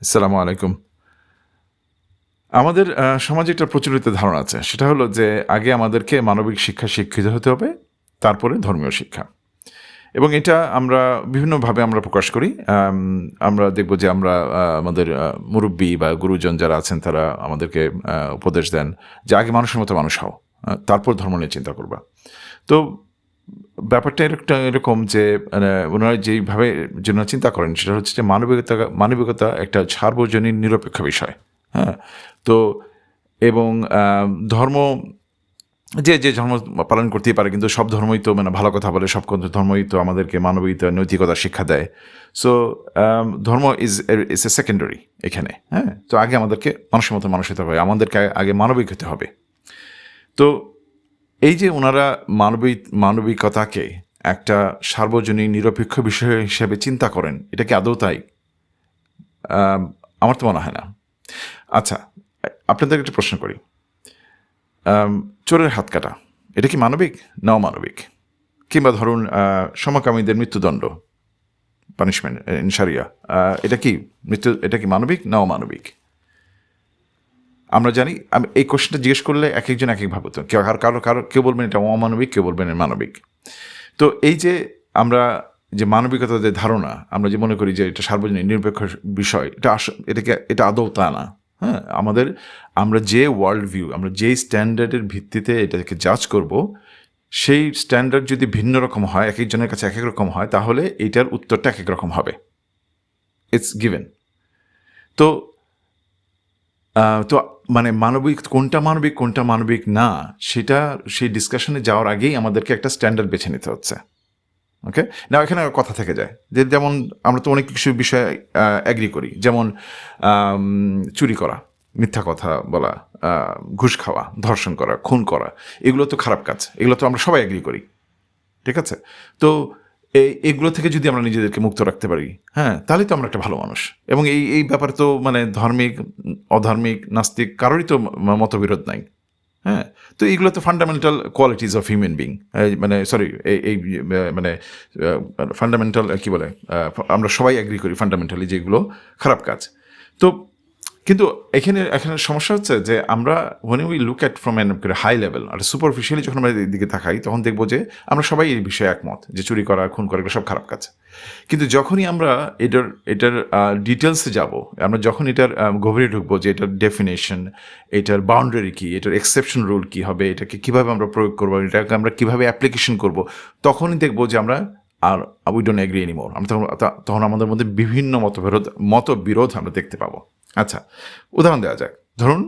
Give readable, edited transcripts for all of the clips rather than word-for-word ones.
আসসালামু আলাইকুম। আমাদের সমাজে একটা প্রচলিত ধারণা আছে। সেটা হলো যে আগে আমাদেরকে মানবিক শিক্ষায় শিক্ষিত হতে হবে, তারপরে ধর্মীয় শিক্ষা। এবং এটা আমরা বিভিন্নভাবে আমরা প্রকাশ করি। আমরা দেখব যে আমরা আমাদের মুরুব্বি বা গুরুজন যারা আছেন তারা আমাদেরকে উপদেশ দেন যে, "আগে মানুষের মতো মানুষ হও। তারপর ধর্ম নিয়ে চিন্তা করবা।" তো ব্যাপারটা এরকম যে উনারা যেইভাবে যেন চিন্তা করেন সেটা হচ্ছে যে মানবিকতা একটা সার্বজনীন নিরপেক্ষ বিষয়। হ্যাঁ? তো এবং ধর্ম যে ধর্ম পালন করতেই পারে কিন্তু সব ধর্মই তো মানে ভালো কথা বলে, সব ধর্মই তো আমাদেরকে মানবিকতা, নৈতিকতার শিক্ষা দেয়। সো ধর্ম ইজ এ সেকেন্ডারি এখানে। হ্যাঁ? তো আগে আমাদেরকে মানুষের মতো মানুষ হতে হবে। আমাদেরকে আগে মানবিক হতে হবে। তো এই যে উনারা মানবিকতাকে একটা সার্বজনীন নিরপেক্ষ বিষয় হিসেবে চিন্তা করেন, এটা কি আদৌ তাই? আম আমার তো মনে হয় না। আচ্ছা, আপনাদের একটা প্রশ্ন করি। চোরের হাত কাটা, এটা কি মানবিক না অমানবিক? কিংবা ধরুন সমকামীদের মৃত্যুদণ্ড, পানিশমেন্ট ইন শারিয়া, এটা কি মানবিক না অমানবিক? আমরা জানি এই কোয়েশ্চেনটা জিজ্ঞেস করলে একেকজন একেকভাবে উত্তর। কেউ বলবেন এটা অমানবিক, কেউ বলবেন এটা মানবিক। তো এই যে আমরা যে মানবিকতার যে ধারণা, আমরা যে মনে করি যে এটা সার্বজনীন নিরপেক্ষ বিষয়, এটা আদৌ তা না। হ্যাঁ? আমরা যে ওয়ার্ল্ড ভিউ, আমরা যেই স্ট্যান্ডার্ডের ভিত্তিতে এটাকে জাজ করব, সেই স্ট্যান্ডার্ড যদি ভিন্ন রকম হয়, একেকজনের কাছে একেক রকম হয়, তাহলে এইটার উত্তরটা একেক রকম হবে। It's given. তো তো মানে কোনটা মানবিক না, সেই ডিসকাশনে যাওয়ার আগেই আমাদেরকে একটা স্ট্যান্ডার্ড বেছে নিতে হচ্ছে। ওকে? না এখানে কথা থেকে যায়। যেমন আমরা তো অনেক কিছু বিষয়ে এগ্রি করি। যেমন আম চুরি করা, মিথ্যা কথা বলা, আ ঘুষ খাওয়া, ধর্ষণ করা, খুন করা, এগুলো তো খারাপ কাজ। এগুলো তো আমরা সবাই এগ্রি করি। ঠিক আছে? তো এগুলো থেকে যদি আমরা নিজেদেরকে মুক্ত রাখতে পারি, হ্যাঁ? তাহলেই তো আমরা একটা ভালো মানুষ। এবং এই ব্যাপারে তো মানে ধার্মিক, অধার্মিক, নাস্তিক কারোরই তো মতবিরোধ নাই। হ্যাঁ? তো এইগুলো তো fundamental qualities of human being. মানে সরি এই মানে ফান্ডামেন্টাল কি বলে? আমরা সবাই এগ্রি করি ফান্ডামেন্টালি যে এগুলো খারাপ কাজ। তো কিন্তু এখানে সমস্যা হচ্ছে যে আমরা when we look at from an high level আর সুপারফিশিয়ালি যখন আমরা এদিকে তাকাই তখন দেখব যে আমরা সবাই এই বিষয়ে একমত যে চুরি করা, খুন করা এগুলো সব খারাপ কাজ। কিন্তু যখনই আমরা এটার ডিটেলসে যাব, আমরা যখন এটার গভীরে ঢুকবো যে এটার ডেফিনেশন, এটার বাউন্ডারি কি, এটার এক্সেপশন রুল কি হবে, এটাকে কিভাবে আমরা প্রয়োগ করবো, এটাকে আমরা কিভাবে অ্যাপ্লিকেশন করব, তখনই দেখবো যে আমরা আর উই ডোন্ট এগ্রি এনিমোর। আমরা তখন আমাদের মধ্যে বিভিন্ন মতবিরোধ আমরা দেখতে পাবো। আচ্ছা, উদাহরণ দেওয়া যাক। ধরুন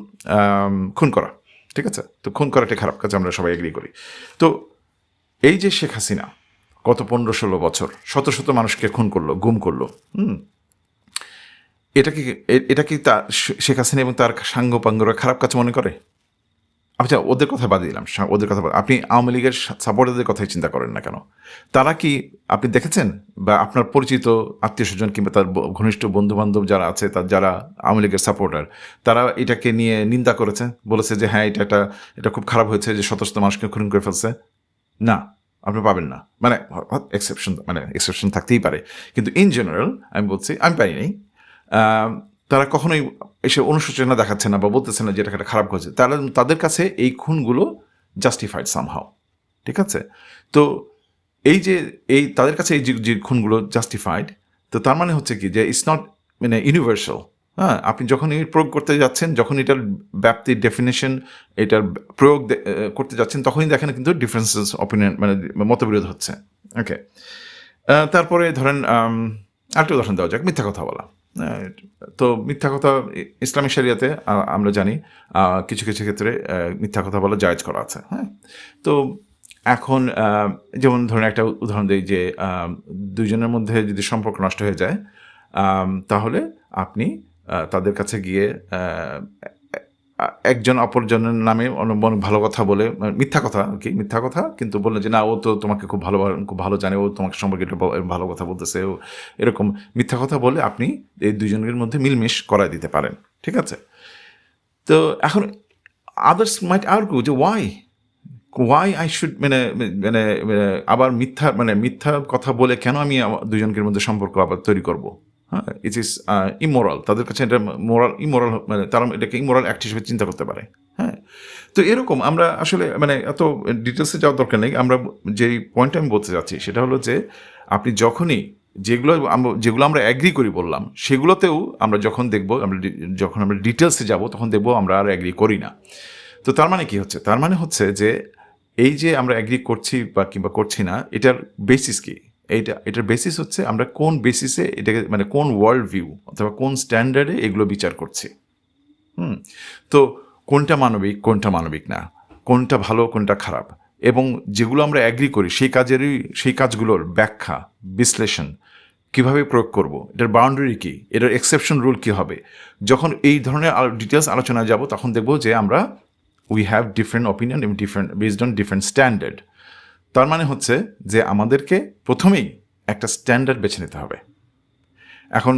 খুন করা। ঠিক আছে? তো খুন করাটা খারাপ কাজ, আমরা সবাই এগ্রি করি। তো এই যে শেখ হাসিনা গত 15-16 বছর শত শত মানুষকে খুন করলো, গুম করলো। এটা কি শেখ হাসিনা এবং তার সাঙ্গপাঙ্গরা খারাপ কাজ মনে করে? আচ্ছা, ওদের কথা বাদ দিলাম। আপনি আওয়ামী লীগের সাপোর্টারদের কথাই চিন্তা করেন না কেন? তারা কি আপনি দেখেছেন বা আপনার পরিচিত আত্মীয়স্বজন কিংবা তার ঘনিষ্ঠ বন্ধু-বান্ধব যারা আছে, যারা আওয়ামী লীগের সাপোর্টার, তারা এটাকে নিয়ে নিন্দা করেছে? বলেছে যে হ্যাঁ, এটা খুব খারাপ হয়েছে যে শত শত মানুষকে খুন করে ফেলছে? না, আপনি পাবেন না। মানে এক্সেপশন থাকতেই পারে। কিন্তু ইন জেনারেল আমি বলছি, আমি পাই নাই। তারা কখনোই এসে অনুশোচনা দেখাচ্ছে না বা বলতেছে না যে এটা একটা খারাপ হয়েছে। তাদের কাছে এই খুনগুলো জাস্টিফাইড সামহাউ। ঠিক আছে? তো তাদের কাছে যে খুনগুলো জাস্টিফাইড, তো তার মানে হচ্ছে কি যে ইটস নট মানে ইউনিভার্সাল। হ্যাঁ? আপনি যখন প্রয়োগ করতে যাচ্ছেন, যখন এটার ব্যাপ্তি, ডেফিনিশন, এটার প্রয়োগ করতে যাচ্ছেন, তখনই দেখেন কিন্তু ডিফারেন্সেস অপিনিয়ন মানে মতবিরোধ হচ্ছে। ওকে? তারপরে ধরেন আরেকটা উদাহরণ দেওয়া যাক, মিথ্যা কথা বলা। তো মিথ্যা কথা ইসলামিক শরিয়াতে আমরা জানি কিছু ক্ষেত্রে মিথ্যা কথা বলা জায়েজ করা আছে। হ্যাঁ? তো এখন যেমন ধরুন একটা উদাহরণ দেই যে দুইজনের মধ্যে যদি সম্পর্ক নষ্ট হয়ে যায়, তাহলে আপনি তাদের কাছে গিয়ে একজন অপরজনের নামে ভালো কথা বলে, মিথ্যা কথা কিন্তু বললেন যে না, ও তো তোমাকে খুব ভালো জানে, ও তোমাকে সম্পর্কে একটু ভালো কথা বলতেছে, ও এরকম মিথ্যা কথা বলে আপনি এই দুইজনের মধ্যে মিলমিশ করায় দিতে পারেন। ঠিক আছে? তো এখন আদার্স মাইট আর্গু যে ওয়াই আই শুড আবার মিথ্যা কথা বলে কেন আমি দুজনকের মধ্যে সম্পর্ক আবার তৈরি করব? হ্যাঁ, ইট ইজ ইমোরাল, তাদের কাছে এটা ইমোরাল, মানে তারা এটাকে ইমোরাল অ্যাক্ট হিসেবে চিন্তা করতে পারে। হ্যাঁ, তো এরকম আমরা আসলে মানে এত ডিটেলসে যাওয়ার দরকার নেই। আমরা যেই পয়েন্ট আমি বলতে যাচ্ছি সেটা হলো যে আপনি যখনই যেগুলো আমরা অ্যাগ্রি করি বললাম, সেগুলোতেও আমরা যখন দেখব, যখন আমরা ডিটেলসে যাব তখন দেখব আমরা আর অ্যাগ্রি করি না। তো তার মানে কি হচ্ছে? তার মানে হচ্ছে যে এই যে আমরা অ্যাগ্রি করছি বা কিংবা করছি না, এটার বেসিস কি? এটার বেসিস হচ্ছে আমরা কোন বেসিসে এটাকে, মানে কোন ওয়ার্ল্ড ভিউ অথবা কোন স্ট্যান্ডার্ডে এগুলো বিচার করছি। তো কোনটা মানবিক না, কোনটা ভালো কোনটা খারাপ, এবং যেগুলো আমরা অ্যাগ্রি করি সেই কাজগুলোর ব্যাখ্যা, বিশ্লেষণ কিভাবে প্রয়োগ করব, এটার বাউন্ডারি কি, এটার এক্সেপশন রুল কি হবে। যখন এই ধরনের ডিটেলস আলোচনায় যাব তখন দেখব যে আমরা উই হ্যাভ ডিফারেন্ট অপিনিয়ন এবং বেসড অন ডিফারেন্ট স্ট্যান্ডার্ড। তার মানে হচ্ছে যে আমাদেরকে প্রথমেই একটা স্ট্যান্ডার্ড বেছে নিতে হবে। এখন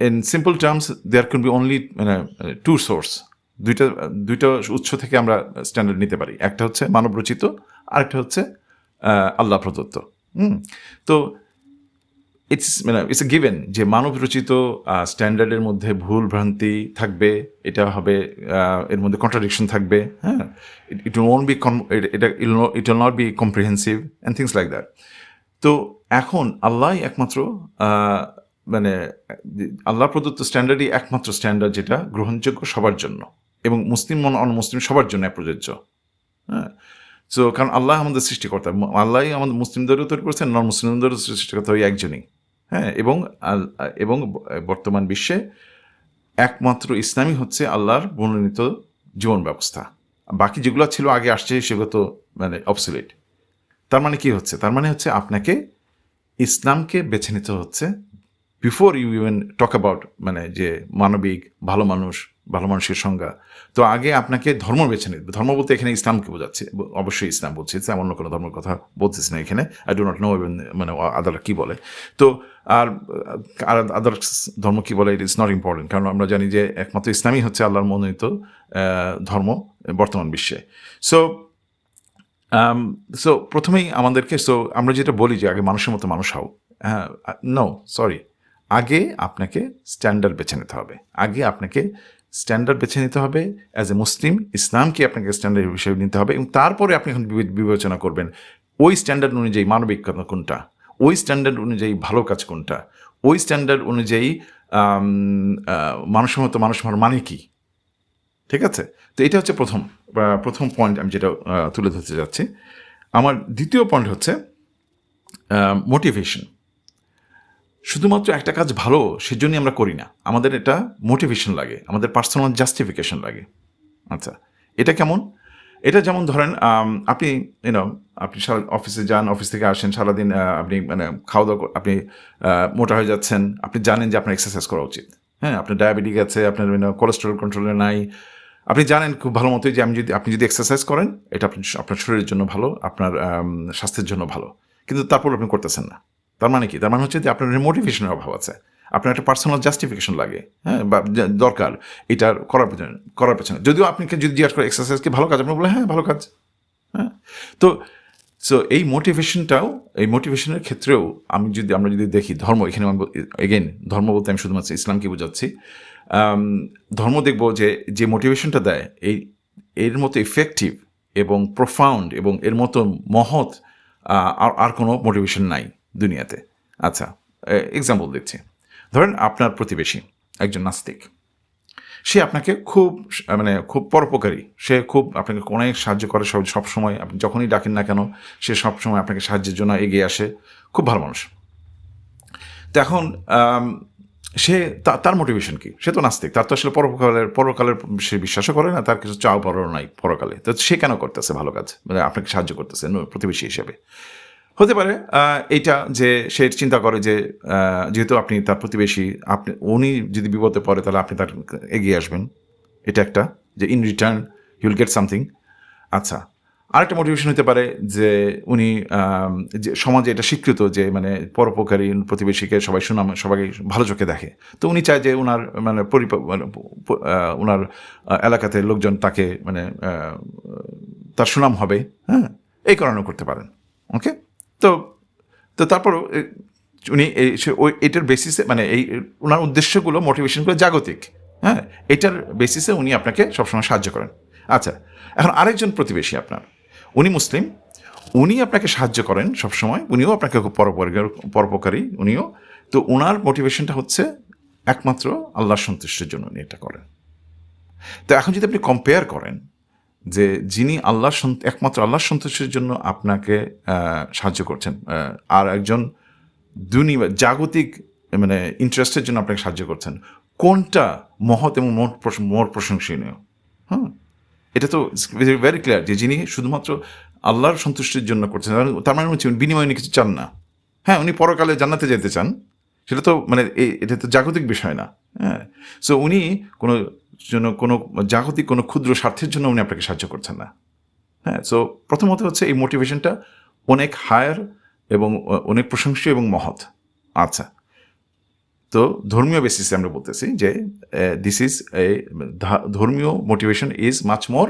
in simple terms there can be only two source, দুইটা উৎস থেকে আমরা স্ট্যান্ডার্ড নিতে পারি। একটা হচ্ছে মানব রচিত, আরেকটা হচ্ছে আল্লাহ প্রদত্ত। তো ইটস এ গিভেন যে মানব রচিত স্ট্যান্ডার্ডের মধ্যে ভুল ভ্রান্তি থাকবে, এটা হবে, এর মধ্যে কন্ট্রাডিকশন থাকবে। হ্যাঁ, it won't be it will not be comprehensive and things like that. তো এখন আল্লাহ একমাত্র মানে আল্লাহ প্রদত্ত স্ট্যান্ডার্ডই একমাত্র স্ট্যান্ডার্ড যেটা গ্রহণযোগ্য সবার জন্য, এবং মুসলিম অনমুসলিম সবার জন্য প্রযোজ্য। হ্যাঁ, সো কারণ আল্লাহ আমাদের সৃষ্টিকর্তা, আল্লাহ আমাদের মুসলিমদেরও তৈরি করেছেন, নন মুসলিমদেরও সৃষ্টিকর্তা ওই একজনই। হ্যাঁ, এবং বর্তমান বিশ্বে একমাত্র ইসলামই হচ্ছে আল্লাহর মনোনীত জীবন ব্যবস্থা। বাকি যেগুলো ছিল আগে আসছে সেগুলো তো মানে অবসলিট। তার মানে কি হচ্ছে? তার মানে হচ্ছে আপনাকে ইসলামকে বেছে নিতে হচ্ছে before you even talk about মানে যে মানবিক, ভালো মানুষের সংজ্ঞা। তো আগে আপনাকে ধর্ম বেছে নিতে, ধর্ম বলতে এখানে ইসলামকে বোঝাচ্ছে, অবশ্যই ইসলাম বলছে, এমন অন্য কোনো ধর্মের কথা বলতেছি না এখানে। I do not know even মানে আদার কী বলে। তো আর আদার ধর্ম কী বলে, ইট ইজ নট ইম্পর্টেন্ট, কারণ আমরা জানি যে একমাত্র ইসলামই হচ্ছে আল্লাহর মনোনীত ধর্ম বর্তমান বিশ্বে। সো প্রথমেই আমাদেরকে, আমরা যেটা বলি যে আগে মানুষের মতো মানুষ হও, নো সরি, আগে আপনাকে স্ট্যান্ডার্ড বেছে নিতে হবে। অ্যাজ এ মুসলিম ইসলামকে আপনাকে স্ট্যান্ডার্ড হিসেবে নিতে হবে, এবং তারপরে আপনি এখন বিবেচনা করবেন ওই স্ট্যান্ডার্ড অনুযায়ী মানবিক কোনটা, ওই স্ট্যান্ডার্ড অনুযায়ী ভালো কাজ কোনটা, ওই স্ট্যান্ডার্ড অনুযায়ী মানুষের মতো মানুষ হওয়ার মানে কি। ঠিক আছে? তো এটা হচ্ছে প্রথম পয়েন্ট আমি যেটা তুলে ধরতে যাচ্ছি। আমার দ্বিতীয় পয়েন্ট হচ্ছে মোটিভেশন। শুধুমাত্র একটা কাজ ভালো সেজন্যই আমরা করি না, আমাদের এটা মোটিভেশন লাগে, আমাদের পার্সোনাল জাস্টিফিকেশন লাগে। আচ্ছা, এটা কেমন? এটা যেমন ধরেন আপনি আপনি সারা অফিসে যান, অফিস থেকে আসেন, সারাদিন আপনি মানে খাওয়া দাওয়া, আপনি মোটা হয়ে যাচ্ছেন, আপনি জানেন যে আপনার এক্সারসাইজ করা উচিত। হ্যাঁ, আপনার ডায়াবেটিক আছে, আপনার কোলেস্টেরল কন্ট্রোলে নাই, আপনি জানেন খুব ভালো মতোই যে আপনি যদি এক্সারসাইজ করেন এটা আপনার শরীরের জন্য ভালো, আপনার স্বাস্থ্যের জন্য ভালো, কিন্তু তারপর আপনি করতেছেন না। তার মানে কি? তার মানে হচ্ছে যে আপনার মোটিভেশনের অভাব আছে, আপনার একটা পার্সোনাল জাস্টিফিকেশন লাগে। হ্যাঁ, বা দরকার এটার করার পেছনে। যদিও আপনাকে যদি জিজ্ঞাসা করে এক্সারসাইজ কি ভালো কাজ, আপনি বলে হ্যাঁ ভালো কাজ। হ্যাঁ, তো এই মোটিভেশনের ক্ষেত্রেও আমরা যদি দেখি ধর্ম, এখানে এগেইন ধর্ম বলতে আমি শুধুমাত্র ইসলামকে বোঝাচ্ছি। ধর্ম দেখব যে মোটিভেশনটা দেয় এর মতো ইফেক্টিভ এবং প্রোফাউন্ড এবং এর মতো মহৎ আর কোনো মোটিভেশন নাই দুনিয়াতে। আচ্ছা, এক্সাম্পল দিচ্ছি। ধরেন আপনার প্রতিবেশী একজন নাস্তিক, সে আপনাকে খুব পরোপকারী, সে খুব আপনাকে অনেক সাহায্য করে সব সময়, আপনি যখনই ডাকেন না কেন সে সব সময় আপনাকে সাহায্যের জন্য এগিয়ে আসে, খুব ভালো মানুষ। তো এখন সে তার মোটিভেশন কি? সে তো নাস্তিক, তার তো আসলে পরকালের সে বিশ্বাসও করে না, তার কিছু চাও পারও নাই পরকালে। তো সে কেন করতেছে ভালো কাজ, মানে আপনাকে সাহায্য করতেছে প্রতিবেশী হিসেবে? হতে পারে এইটা যে সে চিন্তা করে যে যেহেতু আপনি তার প্রতিবেশী, উনি যদি বিপদে পড়ে তাহলে আপনি তার এগিয়ে আসবেন, এটা একটা, যে in return you will get something. আচ্ছা, আরেকটা মোটিভেশন হতে পারে যে উনি যে সমাজে এটা স্বীকৃত যে মানে পরোপকারী প্রতিবেশীকে সবাই ভালো চোখে দেখে, তো উনি চায় যে ওনার এলাকাতে লোকজন তাকে মানে তার সুনাম হবে। হ্যাঁ, এই কারণেও করতে পারেন। ওকে, তো তারপরও উনি ওই এটার বেসিসে মানে এই ওনার উদ্দেশ্যগুলো মোটিভেশনগুলো জাগতিক, হ্যাঁ, এটার বেসিসে উনি আপনাকে সবসময় সাহায্য করেন। আচ্ছা, এখন আরেকজন প্রতিবেশী আপনার, উনি মুসলিম, উনি আপনাকে সাহায্য করেন সবসময়, উনিও আপনাকে খুব পরোপকারী উনিও, তো ওনার মোটিভেশনটা হচ্ছে একমাত্র আল্লাহর সন্তুষ্টির জন্য উনি এটা করেন। তো এখন যদি আপনি কম্পেয়ার করেন যে যিনি একমাত্র আল্লাহর সন্তুষ্টির জন্য আপনাকে সাহায্য করছেন, আর একজন জাগতিক মানে ইন্টারেস্টের জন্য আপনাকে সাহায্য করছেন, কোনটা মহৎ এবং মোর প্রশংসনীয়? হ্যাঁ, এটা তো ভেরি ক্লিয়ার যে যিনি শুধুমাত্র আল্লাহর সন্তুষ্টির জন্য করছেন, তার মানে হচ্ছে বিনিময়ে উনি কিছু চান না। হ্যাঁ, উনি পরকালে জান্নাতে যেতে চান, সেটা তো মানে এটা তো জাগতিক বিষয় না। হ্যাঁ, সো উনি কোনো জাগতিক কোনো ক্ষুদ্র স্বার্থের জন্য উনি আপনাকে সাহায্য করছেন না। হ্যাঁ, সো প্রথমত হচ্ছে এই মোটিভেশনটা অনেক হায়ার এবং অনেক প্রশংসনীয় এবং মহৎ। আচ্ছা, তো ধর্মীয় বেসিসে আমরা বলতেছি যে দিস ইজ এ ধর্মীয় মোটিভেশন ইজ মাচ মোর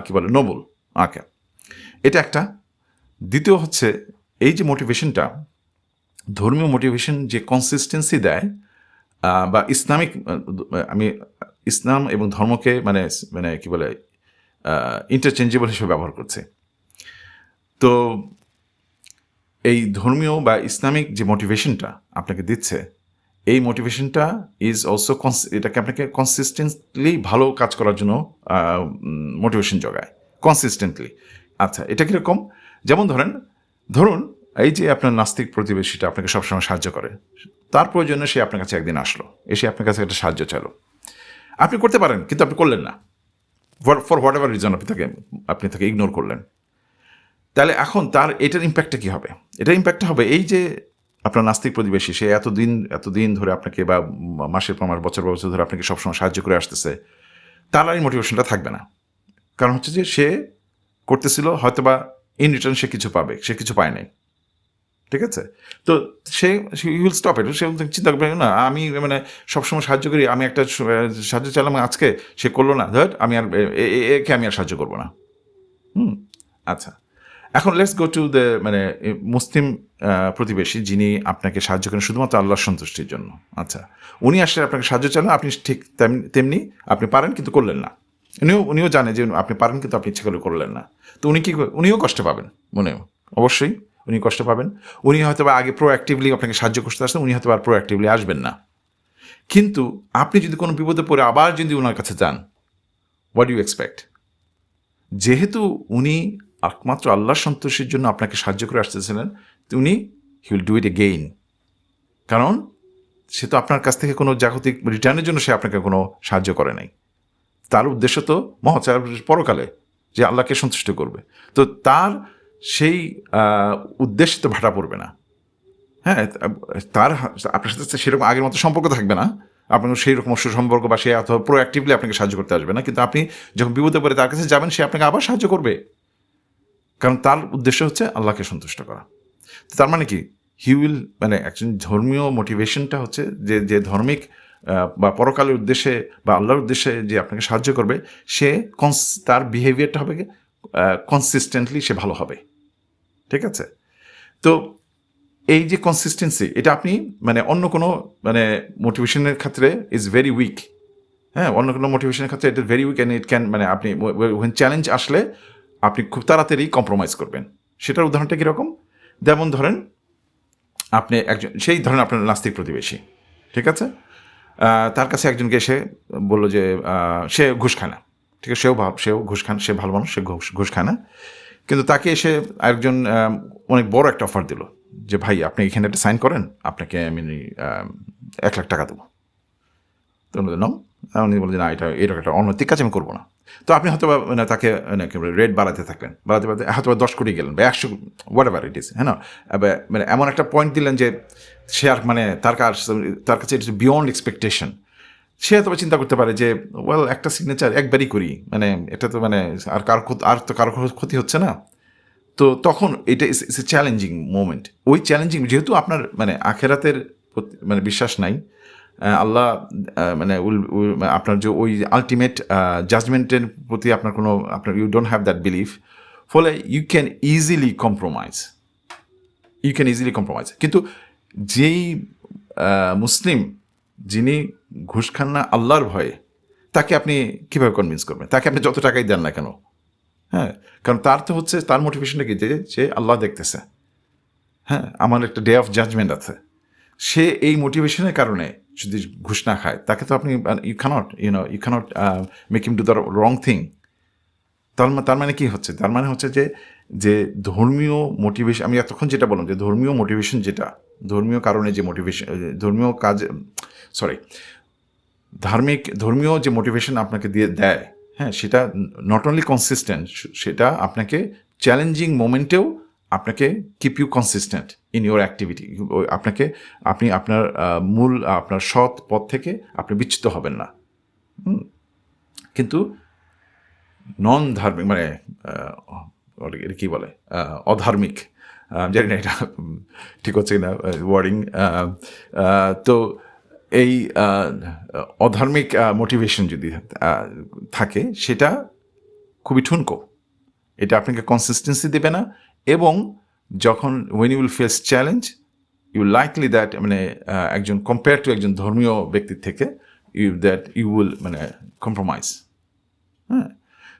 কী বলে নোবেল। ওকে, এটা একটা। দ্বিতীয় হচ্ছে এই যে মোটিভেশনটা, ধর্মীয় মোটিভেশন যে কনসিস্টেন্সি দেয়, বা ইসলামিক, আমি ইসলাম এবং ধর্মকে মানে মানে কী বলে ইন্টারচেঞ্জেবল হিসেবে ব্যবহার করছে। তো এই ধর্মীয় বা ইসলামিক যে মোটিভেশনটা আপনাকে দিচ্ছে, এই মোটিভেশনটা ইজ অলসো এটাকে আপনাকে কনসিস্টেন্টলি ভালো কাজ করার জন্য মোটিভেশন জোগায় কনসিস্টেন্টলি। আচ্ছা, এটা কীরকম? যেমন ধরুন এই যে আপনার নাস্তিক প্রতিবেশীটা আপনাকে সবসময় সাহায্য করে, তার প্রয়োজনে সে আপনার কাছে একদিন আসলো, এসে আপনার কাছে একটা সাহায্য চাইলো, আপনি করতে পারেন কিন্তু আপনি করলেন না, ফর হোয়াট এভার রিজন আপনি তাকে ইগনোর করলেন। তাহলে এখন তার এটার ইম্প্যাক্টটা কী হবে? এটার ইম্প্যাক্টটা হবে এই যে আপনার নাস্তিক প্রতিবেশী, সে এতদিন ধরে আপনাকে বা মাসের পর মাস বছর ধরে আপনাকে সবসময় সাহায্য করে আসতেছে, তার আর এই মোটিভেশনটা থাকবে না। কারণ হচ্ছে যে সে করতেছিল হয়তো বা ইন রিটার্ন সে কিছু পাবে, সে কিছু পায় নাই, ঠিক আছে? তো সে উইল স্টপ ইট। সে চিন্তা করবে না আমি মানে সবসময় সাহায্য করি, আমি একটা সাহায্য চাইলাম আজকে সে করলো না, ধর আমি আর একে আমি আর সাহায্য করবো না। আচ্ছা, এখন লেটস গো টু দ্য মানে মুসলিম প্রতিবেশী যিনি আপনাকে সাহায্য করেন শুধুমাত্র আল্লাহর সন্তুষ্টির জন্য। আচ্ছা, উনি আসলে আপনাকে সাহায্য চাইলেন, আপনি ঠিক তেমনি আপনি পারেন কিন্তু করলেন না। উনিও জানে যে আপনি পারেন কিন্তু আপনি ইচ্ছা করে করলেন না। তো উনিও কষ্ট পাবেন, অবশ্যই উনি কষ্ট পাবেন। উনি হয়তো বা আগে প্রোঅ্যাক্টিভলি আপনাকে সাহায্য করতে আসতেন, উনি হয়তো আর প্রোঅ্যাক্টিভলি আসবেন না। কিন্তু আপনি যদি কোনো বিপদে পড়ে আবার যদি ওনার কাছে যান, হোয়াট ইউ এক্সপেক্ট? যেহেতু উনি একমাত্র আল্লাহর সন্তোষের জন্য আপনাকে সাহায্য করে আসতেছিলেন, he will do it again. কারণ সে তো আপনার কাছ থেকে কোনো জাগতিক রিটার্নের জন্য সে আপনাকে কোনো সাহায্য করে নাই। তার উদ্দেশ্য তো পরকালে যে আল্লাহকে সন্তুষ্ট করবে। তো তার সেই উদ্দেশ্যে তো ভাটা পড়বে না। হ্যাঁ, তার আপনার সাথে সেরকম আগের মতো সম্পর্ক থাকবে না, আপনার সেই রকম সুসম্পর্ক বা সে অথবা প্রোঅ্যাক্টিভলি আপনাকে সাহায্য করতে আসবে না। কিন্তু আপনি যখন বিপদে পড়ে তার কাছে যাবেন, সে আপনাকে আবার সাহায্য করবে, কারণ তার উদ্দেশ্য হচ্ছে আল্লাহকে সন্তুষ্ট করা। তার মানে কি, হি উইল মানে একজন ধর্মীয় মোটিভেশনটা হচ্ছে যে ধার্মিক বা পরকালের উদ্দেশ্যে বা আল্লাহর উদ্দেশ্যে যে আপনাকে সাহায্য করবে, সে তার বিহেভিয়ারটা হবে কনসিস্টেন্টলি সে ভালো হবে, ঠিক আছে? তো এই যে কনসিস্টেন্সি, এটা আপনি মানে অন্য কোনো মানে মোটিভেশনের ক্ষেত্রে ইজ ভেরি উইক। হ্যাঁ, অন্য কোনো মোটিভেশনের ক্ষেত্রে এটা very weak, and it can মানে আপনি চ্যালেঞ্জ আসলে আপনি খুব তাড়াতাড়ি কম্প্রোমাইজ করবেন। সেটার উদাহরণটা কীরকম? যেমন ধরেন আপনি ধরেন আপনার নাস্তিক প্রতিবেশী, ঠিক আছে? তার কাছে একজনকে এসে বললো যে সে ঘুষ খায় না, ঠিক আছে? সেও ঘুষ খান, সে ভালো মানুষ, সে ঘুষ খায় না। কিন্তু তাকে এসে একজন অনেক বড় একটা অফার দিল যে ভাই আপনি এখানে একটা সাইন করেন, আপনাকে আমি 1,00,000 টাকা দেবো। তো উনি বললেন না, এরকম একটা অনৈতিক কাজ আমি করবো না। তো আপনি হয়তো মানে তাকে রেট বাড়াতে হয়তো 10 কোটি গেলেন বা 100, হোয়াট এভার ইট ইজ, হ্যাঁ না, মানে এমন একটা পয়েন্ট দিলেন যে সে আর মানে তার কাছে ইটস বিয়ন্ড এক্সপেকটেশন। সে হয়তো চিন্তা করতে পারে যে একটা সিগনেচার একবারই করি, মানে এটা তো মানে আর তো কারো ক্ষতি হচ্ছে না। তো তখন এটা ইটস এ চ্যালেঞ্জিং মোমেন্ট। ওই চ্যালেঞ্জিং, যেহেতু আপনার মানে আখেরাতের মানে বিশ্বাস নাই, আল্লাহ মানে আপনার যে ওই আলটিমেট জাজমেন্টের প্রতি আপনার you don't have that belief, ফলে ইউ ক্যান ইজিলি কম্প্রোমাইজ। কিন্তু যেই মুসলিম যিনি ঘুষ খান না আল্লাহর ভয়ে, তাকে আপনি কীভাবে কনভিন্স করবেন? তাকে আপনি যত টাকাই দেন না কেন, হ্যাঁ, কারণ তার তো হচ্ছে তার মোটিভেশনটা কি, যে আল্লাহ দেখতেছে, হ্যাঁ, আমার একটা ডে অফ জাজমেন্ট আছে। সে এই মোটিভেশনের কারণে যদি ঘুষ না খায়, তাকে তো আপনি you can't make him do the wrong thing. তার মানে কি হচ্ছে? তার মানে হচ্ছে যে ধর্মীয় মোটিভেশন, আমি এতক্ষণ যেটা বললাম যে ধর্মীয় মোটিভেশন, যেটা ধর্মীয় কারণে যে মোটিভেশন, ধর্মীয় কাজ, সরি, ধর্মীয় যে মোটিভেশন আপনাকে দিয়ে দেয়, হ্যাঁ, সেটা নট অনলি কনসিস্টেন্ট, সেটা আপনাকে চ্যালেঞ্জিং মোমেন্টেও আপনাকে keep you consistent in your activity. আপনি আপনার আপনার সৎ পথ থেকে আপনি বিচ্যুত হবেন না। কিন্তু নন ধার্মিক, মানে এটা কী বলে, অধার্মিক, জানি না এটা ঠিক হচ্ছে না ওয়ার্ডিং, তো এই অধার্মিক মোটিভেশন যদি থাকে, সেটা খুবই ঠুনকো, এটা আপনাকে কনসিস্টেন্সি দেবে না। এবং যখন when you will face challenge, you likely that, মানে একজন কম্পেয়ার টু একজন ধর্মীয় ব্যক্তির থেকে, ইউ উইল মানে কম্প্রোমাইজ। হ্যাঁ,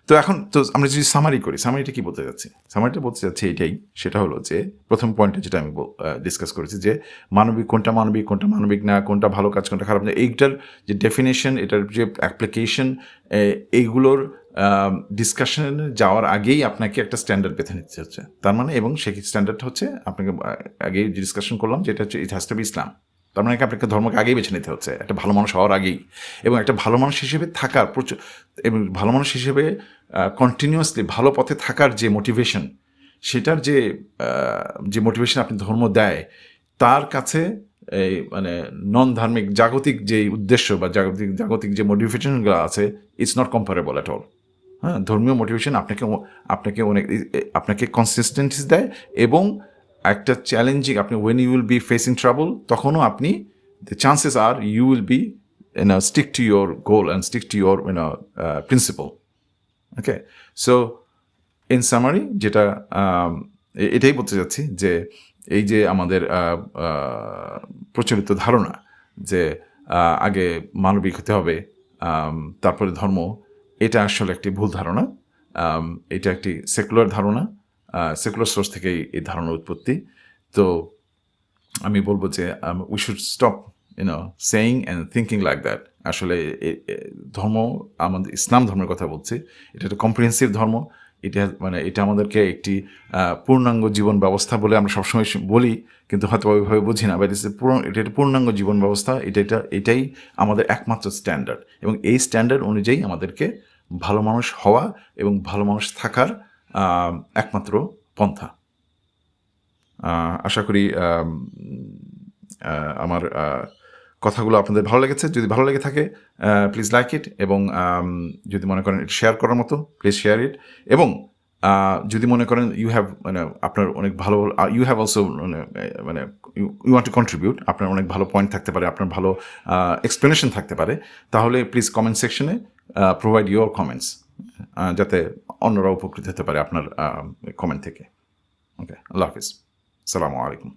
তো এখন তো আমরা যদি সামারি করি, সামারিটা কি বলতে যাচ্ছি? সামারিটা বলতে যাচ্ছে এটাই, সেটা হলো যে প্রথম পয়েন্টে যেটা আমি ডিসকাস করেছি, যে মানবিক কোনটা মানবিক না, কোনটা ভালো কাজ কোনটা খারাপ না, এইটার যে ডেফিনেশন, এটার যে অ্যাপ্লিকেশন, এইগুলোর ডিসকাশনে যাওয়ার আগেই আপনাকে একটা স্ট্যান্ডার্ড বেঁধে নিতে হচ্ছে। তার মানে, এবং সেই স্ট্যান্ডার্ড হচ্ছে আপনাকে আগেই ডিসকাশন করলাম, যেটা হচ্ছে ইট হ্যাজ টু বি ইসলাম। তার মানে আপনাকে ধর্মকে আগেই বেছে নিতে হচ্ছে, একটা ভালো মানুষ হওয়ার আগেই, এবং একটা ভালো মানুষ হিসেবে থাকার এবং ভালো মানুষ হিসেবে কন্টিনিউয়াসলি ভালো পথে থাকার যে মোটিভেশন, সেটার যে মোটিভেশন আপনি ধর্ম দেয়, তার কাছে এই মানে নন ধার্মিক জাগতিক যে উদ্দেশ্য বা জাগতিক যে মোটিভেশনগুলো আছে, it's not comparable at all. হ্যাঁ, ধর্মীয় মোটিভেশন আপনাকে কনসিস্টেন্সি দেয়, এবং একটা চ্যালেঞ্জিং, আপনি when you will be facing trouble, তখনও আপনি, the chances are you will be stick to your goal and stick to your principle. Okay, so in summary যেটা এটাই বলতে যাচ্ছি, যে এই যে আমাদের প্রচলিত ধারণা যে আগে মানবিক হতে হবে, তারপরে ধর্ম, এটা আসলে একটি ভুল ধারণা। এটা একটি সেকুলার ধারণা, সেকুলার সোর্স থেকেই এই ধারণার উৎপত্তি। তো আমি বলবো যে we should stop saying and thinking like that. আসলে ধর্ম, আমাদের ইসলাম ধর্মের কথা বলছি, এটা একটা কম্প্রিহেন্সিভ ধর্ম। এটা আমাদেরকে একটি পূর্ণাঙ্গ জীবন ব্যবস্থা বলে আমরা সবসময় বলি, কিন্তু হয়তো ওইভাবে বুঝি না। বাট এটা একটা পূর্ণাঙ্গ জীবন ব্যবস্থা, এটাই আমাদের একমাত্র স্ট্যান্ডার্ড, এবং এই স্ট্যান্ডার্ড অনুযায়ী আমাদেরকে ভালো মানুষ হওয়া এবং ভালো মানুষ থাকার একমাত্র পন্থা। আশা করি আমার কথাগুলো আপনাদের ভালো লেগেছে। যদি ভালো লেগে থাকে, প্লিজ লাইক ইট, এবং যদি মনে করেন শেয়ার করার মতো, প্লিজ শেয়ার ইট। এবং যদি মনে করেন ইউ হ্যাভ, মানে আপনার অনেক ভালো, ইউ হ্যাভ অলসো, মানে ইউ ওয়ান্ট টু কন্ট্রিবিউট, আপনার অনেক ভালো পয়েন্ট থাকতে পারে, আপনার ভালো এক্সপ্লেনেশন থাকতে পারে, তাহলে প্লিজ কমেন্ট সেকশনে প্রোভাইড ইউর কমেন্টস, যাতে অন্যরা উপকৃত হতে পারে আপনার কমেন্ট থেকে। ওকে, আল্লাহ হাফিজ, আসসালামু আলাইকুম।